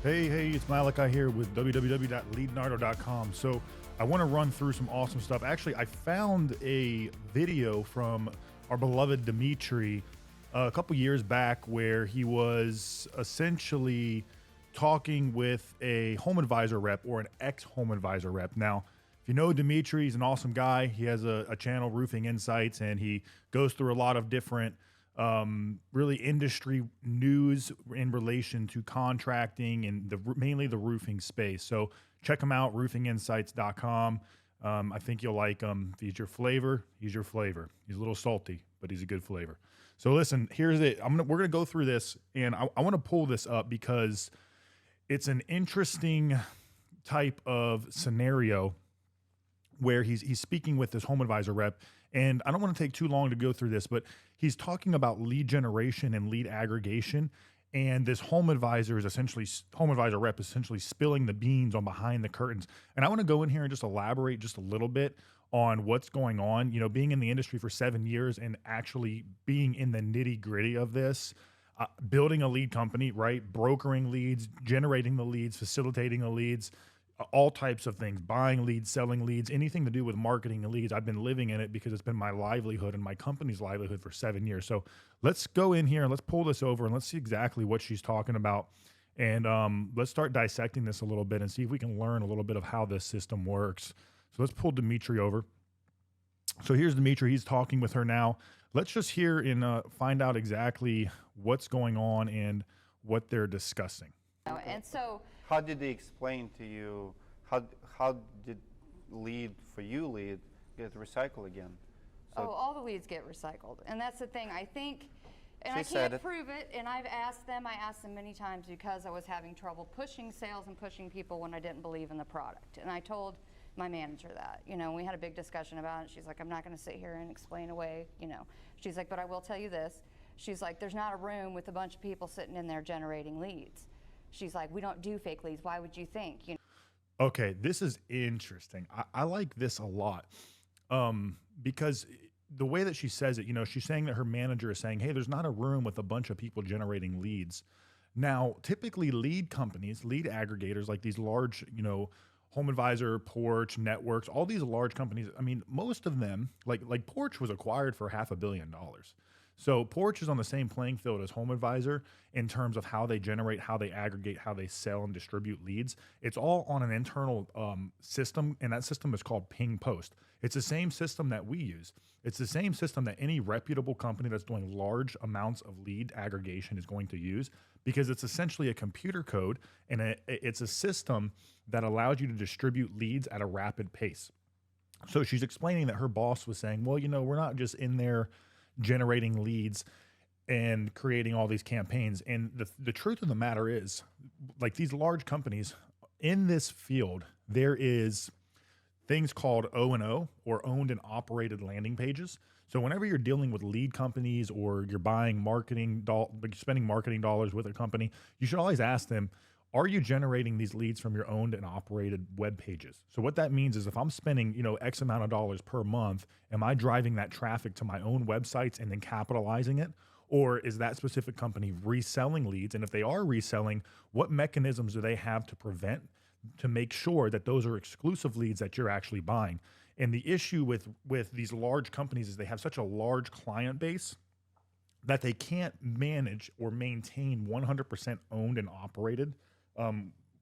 Hey, it's Malachi here with www.leadnardo.com. So I want to run through some awesome stuff. Actually, I found a video from our beloved Dmitry a couple years back where he was essentially talking with a home advisor rep or an ex-home advisor rep. Now, if you know Dmitry, he's an awesome guy. He has a channel, Roofing Insights, and he goes through a lot of different really industry news in relation to contracting and mainly the roofing space. So check him out, roofinginsights.com. I think you'll like him. If he's your flavor, he's your flavor. He's a little salty, but he's a good flavor. So listen, here's it. We're gonna go through this, and I want to pull this up because it's an interesting type of scenario where he's speaking with this home advisor rep. And I don't want to take too long to go through this, but he's talking about lead generation and lead aggregation. And this home advisor rep is essentially spilling the beans on behind the curtains. And I want to go in here and just elaborate just a little bit on what's going on. You know, being in the industry for 7 years and actually being in the nitty gritty of this, building a lead company, right? Brokering leads, generating the leads, facilitating the leads, all types of things, buying leads, selling leads, anything to do with marketing and leads. I've been living in it because it's been my livelihood and my company's livelihood for 7 years. So let's go in here and let's pull this over and let's see exactly what she's talking about. And let's start dissecting this a little bit and see if we can learn a little bit of how this system works. So let's pull Dmitry over. So here's Dmitry. He's talking with her now. Let's just hear and find out exactly what's going on and what they're discussing. And so, how did they explain to you, how did lead get recycled again? So, all the leads get recycled. And that's the thing, I think, and I She said can't it. prove it, and I asked them many times because I was having trouble pushing sales and pushing people when I didn't believe in the product. And I told my manager that, we had a big discussion about it. She's like, I'm not gonna sit here and explain away, She's like, but I will tell you this. She's like, there's not a room with a bunch of people sitting in there generating leads. She's like, we don't do fake leads. Why would you think? Okay, this is interesting. I like this a lot because the way that she says it, she's saying that her manager is saying, hey, there's not a room with a bunch of people generating leads. Now, typically lead companies, lead aggregators, like these large, Home Advisor, Porch, Networks, all these large companies, I mean, most of them, like Porch was acquired for $500 million. So Porch is on the same playing field as Home Advisor in terms of how they generate, how they aggregate, how they sell and distribute leads. It's all on an internal system, and that system is called Ping Post. It's the same system that we use. It's the same system that any reputable company that's doing large amounts of lead aggregation is going to use, because it's essentially a computer code, and it's a system that allows you to distribute leads at a rapid pace. So she's explaining that her boss was saying, well, we're not just in there generating leads and creating all these campaigns. And the truth of the matter is, like these large companies in this field, there is things called O&O, or owned and operated landing pages. So whenever you're dealing with lead companies or you're buying spending marketing dollars with a company, you should always ask them, are you generating these leads from your owned and operated web pages? So what that means is if I'm spending, X amount of dollars per month, am I driving that traffic to my own websites and then capitalizing it? Or is that specific company reselling leads? And if they are reselling, what mechanisms do they have to make sure that those are exclusive leads that you're actually buying? And the issue with these large companies is they have such a large client base that they can't manage or maintain 100% owned and operated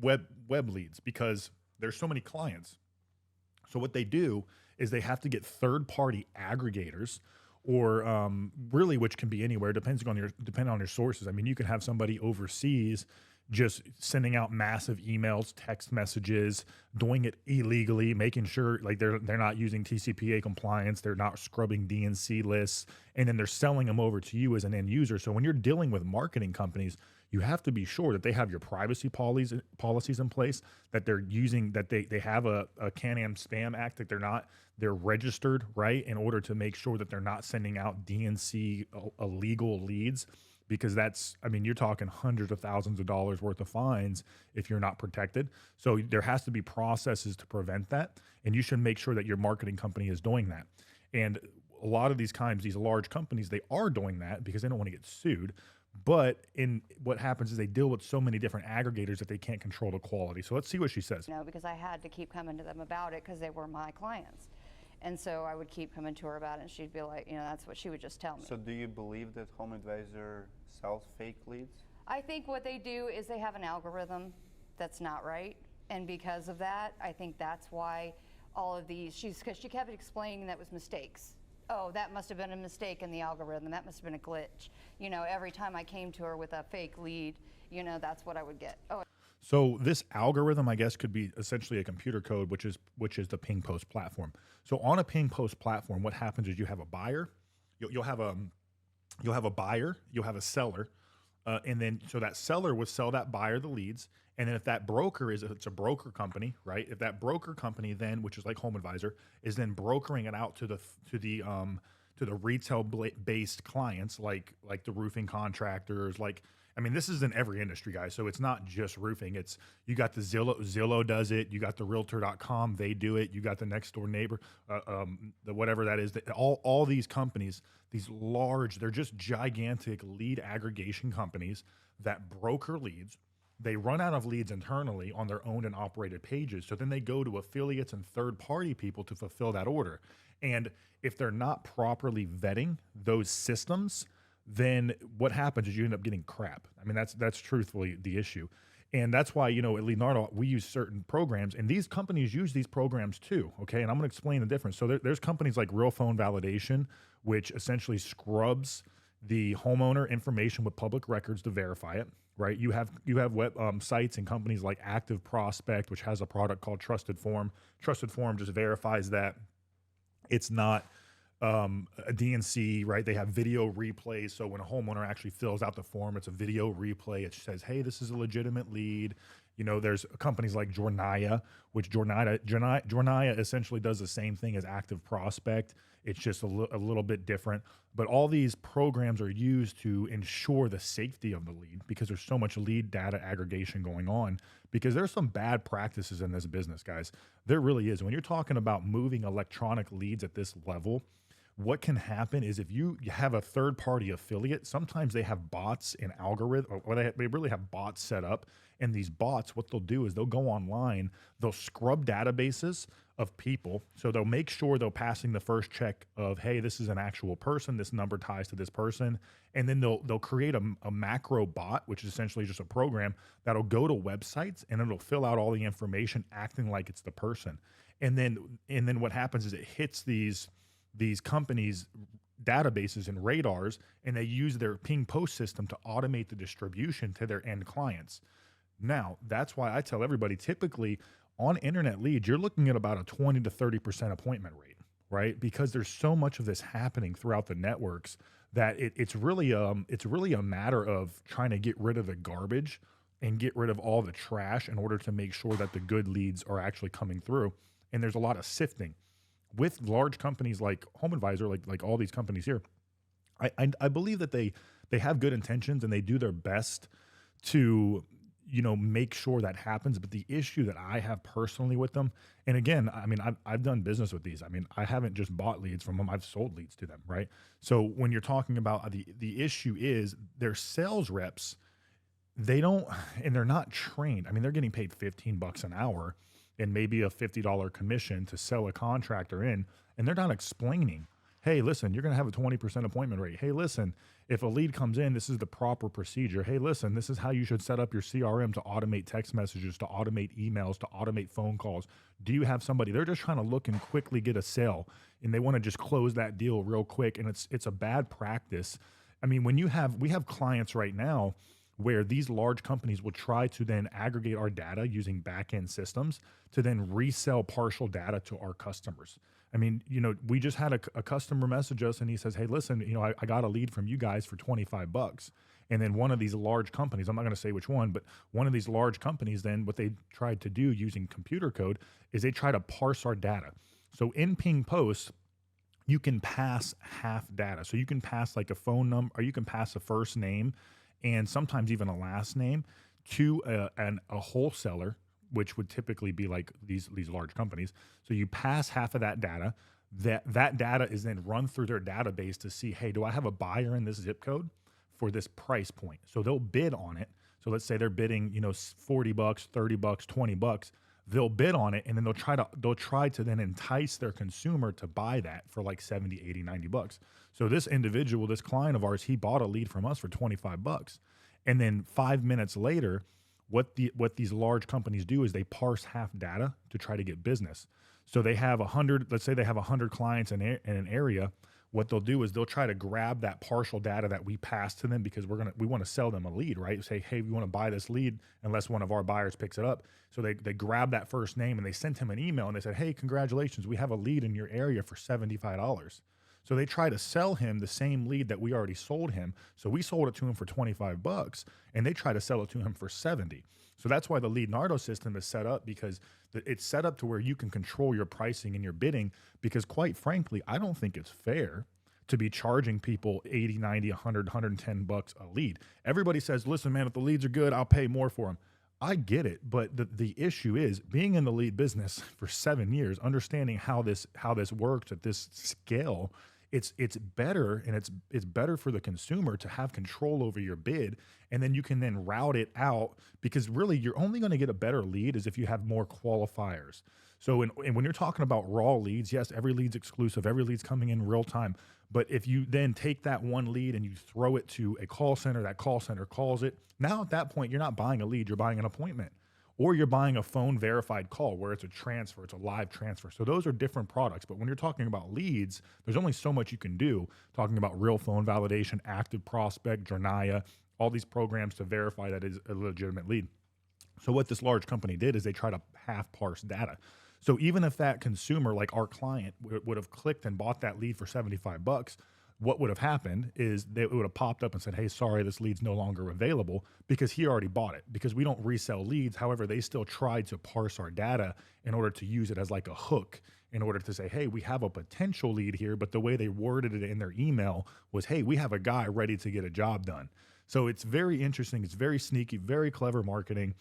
web leads because there's so many clients. So what they do is they have to get third-party aggregators, or really, which can be anywhere, depending on your sources. I mean, you could have somebody overseas just sending out massive emails, text messages, doing it illegally, making sure like they're not using TCPA compliance, they're not scrubbing DNC lists, and then they're selling them over to you as an end user. So when you're dealing with marketing companies, you have to be sure that they have your privacy policies in place, that they're using, that they have a Can-Am Spam Act, that they're registered, right, in order to make sure that they're not sending out DNC illegal leads. Because you're talking hundreds of thousands of dollars worth of fines if you're not protected. So there has to be processes to prevent that. And you should make sure that your marketing company is doing that. And a lot of these times, these large companies, they are doing that because they don't want to get sued. But in what happens is they deal with so many different aggregators that they can't control the quality. So let's see what she says. Because I had to keep coming to them about it because they were my clients. And so I would keep coming to her about it, and she'd be like, that's what she would just tell me. So do you believe that Home Advisor sells fake leads? I think what they do is they have an algorithm that's not right. And because of that, I think that's why all of these, because she kept explaining that was mistakes. Oh, that must have been a mistake in the algorithm. That must have been a glitch. Every time I came to her with a fake lead, that's what I would get. Oh. So this algorithm, I guess, could be essentially a computer code, which is the ping post platform. So on a ping post platform, what happens is you have a buyer, you'll have a buyer, you'll have a seller, and then so that seller would sell that buyer the leads, and then if that broker it's a broker company, right? If that broker company then, which is like Home Advisor, is then brokering it out to the retail based clients like the roofing contractors, this is in every industry, guys. So it's not just roofing. It's you got the Zillow does it. You got the Realtor.com, they do it. You got the next door neighbor, the whatever that is. All these companies, these large, they're just gigantic lead aggregation companies that broker leads. They run out of leads internally on their owned and operated pages. So then they go to affiliates and third-party people to fulfill that order. And if they're not properly vetting those systems, then what happens is you end up getting crap. That's truthfully the issue. And that's why, at Leonardo, we use certain programs, and these companies use these programs too, okay? And I'm going to explain the difference. So there's companies like Real Phone Validation, which essentially scrubs the homeowner information with public records to verify it, right? You have web sites and companies like Active Prospect, which has a product called Trusted Form. Trusted Form just verifies that it's not a DNC, right? They have video replays. So when a homeowner actually fills out the form, it's a video replay. It says, hey, this is a legitimate lead. There's companies like Jornaya, which Jornaya essentially does the same thing as Active Prospect. It's just a little bit different. But all these programs are used to ensure the safety of the lead because there's so much lead data aggregation going on, because there's some bad practices in this business, guys. There really is. When you're talking about moving electronic leads at this level, what can happen is if you have a third-party affiliate, sometimes they have bots and algorithm, or they really have bots set up. And these bots, what they'll do is they'll go online, they'll scrub databases of people. So they'll make sure they're passing the first check of, hey, this is an actual person, this number ties to this person. And then they'll create a macro bot, which is essentially just a program that'll go to websites and it'll fill out all the information acting like it's the person. And then what happens is it hits these companies' databases and radars, and they use their ping post system to automate the distribution to their end clients. Now, that's why I tell everybody, typically on internet leads, you're looking at about a 20 to 30% appointment rate, right? Because there's so much of this happening throughout the networks that it's really a matter of trying to get rid of the garbage and get rid of all the trash in order to make sure that the good leads are actually coming through. And there's a lot of sifting. With large companies like Home Advisor, like all these companies here, I believe that they have good intentions and they do their best to make sure that happens. But the issue that I have personally with them, and again, I've done business with these. I haven't just bought leads from them; I've sold leads to them, right? So when you're talking about the issue is their sales reps, they're not trained. They're getting paid $15 an hour and maybe a $50 commission to sell a contractor in, and they're not explaining, hey, listen, you're going to have a 20% appointment rate. Hey, listen, if a lead comes in, this is the proper procedure. Hey, listen, this is how you should set up your CRM to automate text messages, to automate emails, to automate phone calls. Do you have somebody? They're just trying to look and quickly get a sale, and they want to just close that deal real quick, and it's a bad practice. We have clients right now where these large companies will try to then aggregate our data using back-end systems to then resell partial data to our customers. We just had a customer message us and he says, hey, listen, I got a lead from you guys for $25. And then one of these large companies, I'm not going to say which one, but one of these large companies, then what they tried to do using computer code is they try to parse our data. So in Ping Post, you can pass half data. So you can pass like a phone number, or you can pass a first name and sometimes even a last name to a wholesaler, which would typically be like these large companies. So you pass half of that data. That data is then run through their database to see, hey, do I have a buyer in this zip code for this price point. So they'll bid on it. So let's say they're bidding, $40, $30, $20. They'll bid on it, and then they'll try to then entice their consumer to buy that for like 70, 80, 90 bucks. So this individual, this client of ours, he bought a lead from us for 25 bucks. And then 5 minutes later, what these large companies do is they parse half data to try to get business. So they have 100, let's say they have 100 clients in an area. What they'll do is they'll try to grab that partial data that we pass to them because we want to sell them a lead, right? Say, hey, we want to buy this lead unless one of our buyers picks it up. So they grab that first name and they sent him an email and they said, hey, congratulations, we have a lead in your area for $75. So they try to sell him the same lead that we already sold him. So we sold it to him for 25 bucks and they try to sell it to him for 70. So that's why the Leadnardo system is set up, because it's set up to where you can control your pricing and your bidding, because quite frankly, I don't think it's fair to be charging people 80, 90, 100, 110 bucks a lead. Everybody says, listen, man, if the leads are good, I'll pay more for them. I get it, but the issue is being in the lead business for 7 years, understanding how this works at this scale. It's better, and it's better for the consumer to have control over your bid, and then you can then route it out, because really you're only going to get a better lead is if you have more qualifiers. So and when you're talking about raw leads, yes, every lead's exclusive, every lead's coming in real time. But if you then take that one lead and you throw it to a call center, that call center calls it. Now at that point, you're not buying a lead, you're buying an appointment. Or you're buying a phone verified call where it's a transfer, it's a live transfer. So those are different products. But when you're talking about leads, there's only so much you can do. Talking about real phone validation, active prospect, Drenaya, all these programs to verify that is a legitimate lead. So what this large company did is they try to half parse data. So even if that consumer, like our client, would have clicked and bought that lead for 75 bucks, what would have happened is it would have popped up and said, hey, sorry, this lead's no longer available, because he already bought it. Because we don't resell leads. However, they still tried to parse our data in order to use it as like a hook in order to say, hey, we have a potential lead here. But the way they worded it in their email was, hey, we have a guy ready to get a job done. So it's very interesting. It's very sneaky, very clever marketing.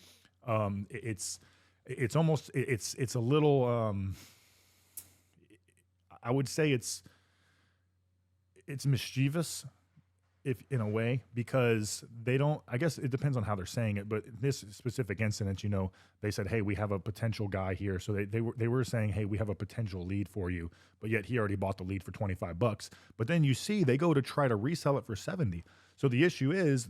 It's a little, I would say it's mischievous, if in a way, because they don't, I guess it depends on how they're saying it, but this specific incident, they said, hey, we have a potential guy here. So they were saying, hey, we have a potential lead for you, but yet he already bought the lead for 25 bucks. But then you see they go to try to resell it for 70. So the issue is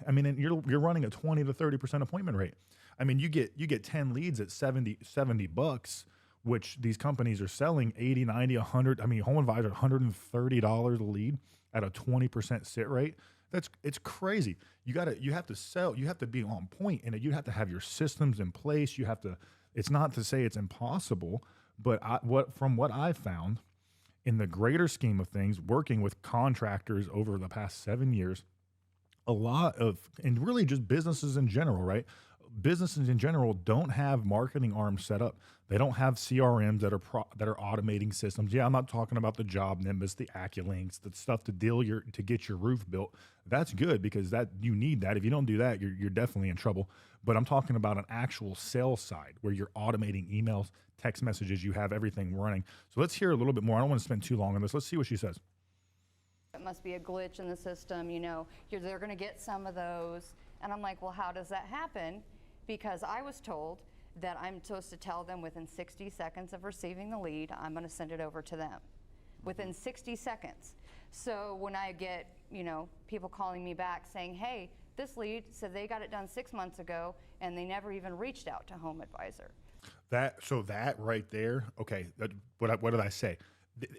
and you're running a 20 to 30% appointment rate. I mean, you get 10 leads at 70 bucks, which these companies are selling 80, 90, 100. I mean, Home Advisor, $130 a lead at a 20% sit rate. It's crazy. You have to sell, you have to be on point, and you have to have your systems in place. It's not to say it's impossible, but from what I've found in the greater scheme of things, working with contractors over the past 7 years, and really just businesses in general, right? Businesses in general don't have marketing arms set up. They don't have CRMs that are automating systems. Yeah, I'm not talking about the Job Nimbus, the Acculinks, the stuff to get your roof built. That's good, because you need that. If you don't do that, you're definitely in trouble. But I'm talking about an actual sales side where you're automating emails, text messages, you have everything running. So let's hear a little bit more. I don't want to spend too long on this. Let's see what she says. It must be a glitch in the system, they're going to get some of those. And I'm like, well, how does that happen? Because I was told that I'm supposed to tell them within 60 seconds of receiving the lead, I'm going to send it over to them within 60 seconds. So when I get, people calling me back saying, hey, this lead said they got it done 6 months ago and they never even reached out to Home Advisor. That right there, okay, what did I say?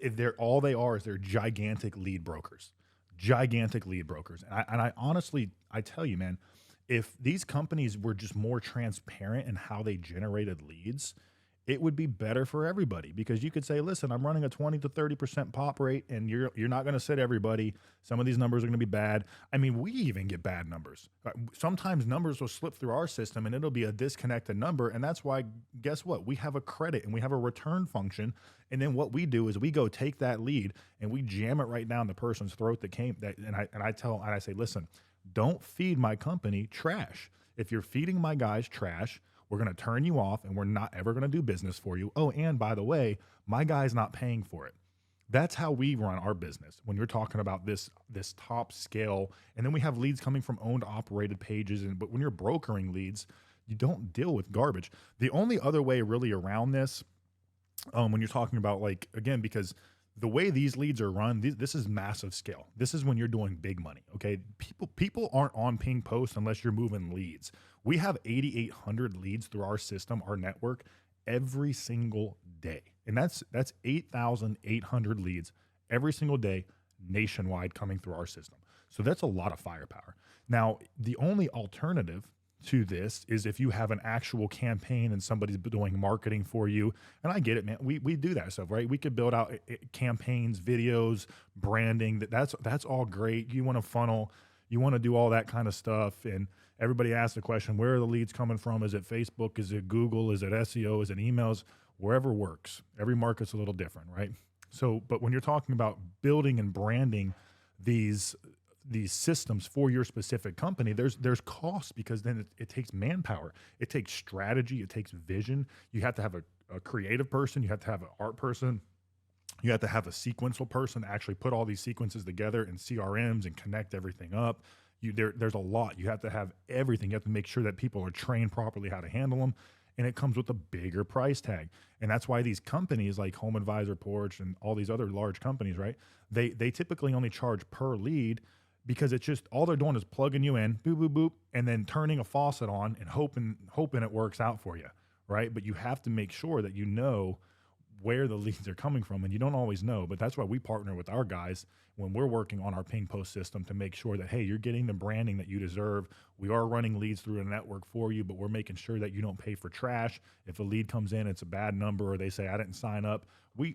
They're gigantic lead brokers. Gigantic lead brokers. And I honestly, I tell you, man, if these companies were just more transparent in how they generated leads, it would be better for everybody, because you could say, listen, I'm running a 20 to 30% pop rate, and you're not going to sit everybody. Some of these numbers are going to be bad. I mean, we even get bad numbers. Sometimes numbers will slip through our system and it'll be a disconnected number. And that's why, guess what? We have a credit and we have a return function. And then what we do is we go take that lead and we jam it right down the person's throat and I say, listen, don't feed my company trash. If you're feeding my guys trash, we're going to turn you off and we're not ever going to do business for you. Oh, and by the way, my guy's not paying for it. That's how we run our business. When you're talking about this top scale, and then we have leads coming from owned operated pages, but when you're brokering leads, you don't deal with garbage. The only other way really around this, when you're talking about, like, again, because the way these leads are run, this is massive scale. This is when you're doing big money. Okay, people aren't on Ping Post unless you're moving leads. We have 8,800 leads through our system, our network, every single day, and that's 8,800 leads every single day nationwide coming through our system. So that's a lot of firepower. Now, the only alternative to this is if you have an actual campaign and somebody's doing marketing for you. And I get it, man. We do that stuff, right? We could build out campaigns, videos, branding. That's all great. You want to funnel, you want to do all that kind of stuff. And everybody asks the question, where are the leads coming from? Is it Facebook? Is it Google? Is it SEO? Is it emails? Wherever works. Every market's a little different, right? So, but when you're talking about building and branding these systems for your specific company, there's costs, because then it takes manpower, it takes strategy, it takes vision. You have to have a creative person, you have to have an art person, you have to have a sequential person to actually put all these sequences together in CRMs and connect everything up. There's a lot. You have to have everything. You have to make sure that people are trained properly how to handle them. And it comes with a bigger price tag. And that's why these companies like Home Advisor, Porch, and all these other large companies, right? They typically only charge per lead, because it's just, all they're doing is plugging you in, boop, boop, boop, and then turning a faucet on and hoping it works out for you, right? But you have to make sure that you know where the leads are coming from, and you don't always know. But that's why we partner with our guys when we're working on our Ping Post system to make sure that, hey, you're getting the branding that you deserve. We are running leads through a network for you, but we're making sure that you don't pay for trash. If a lead comes in, it's a bad number, or they say, I didn't sign up, we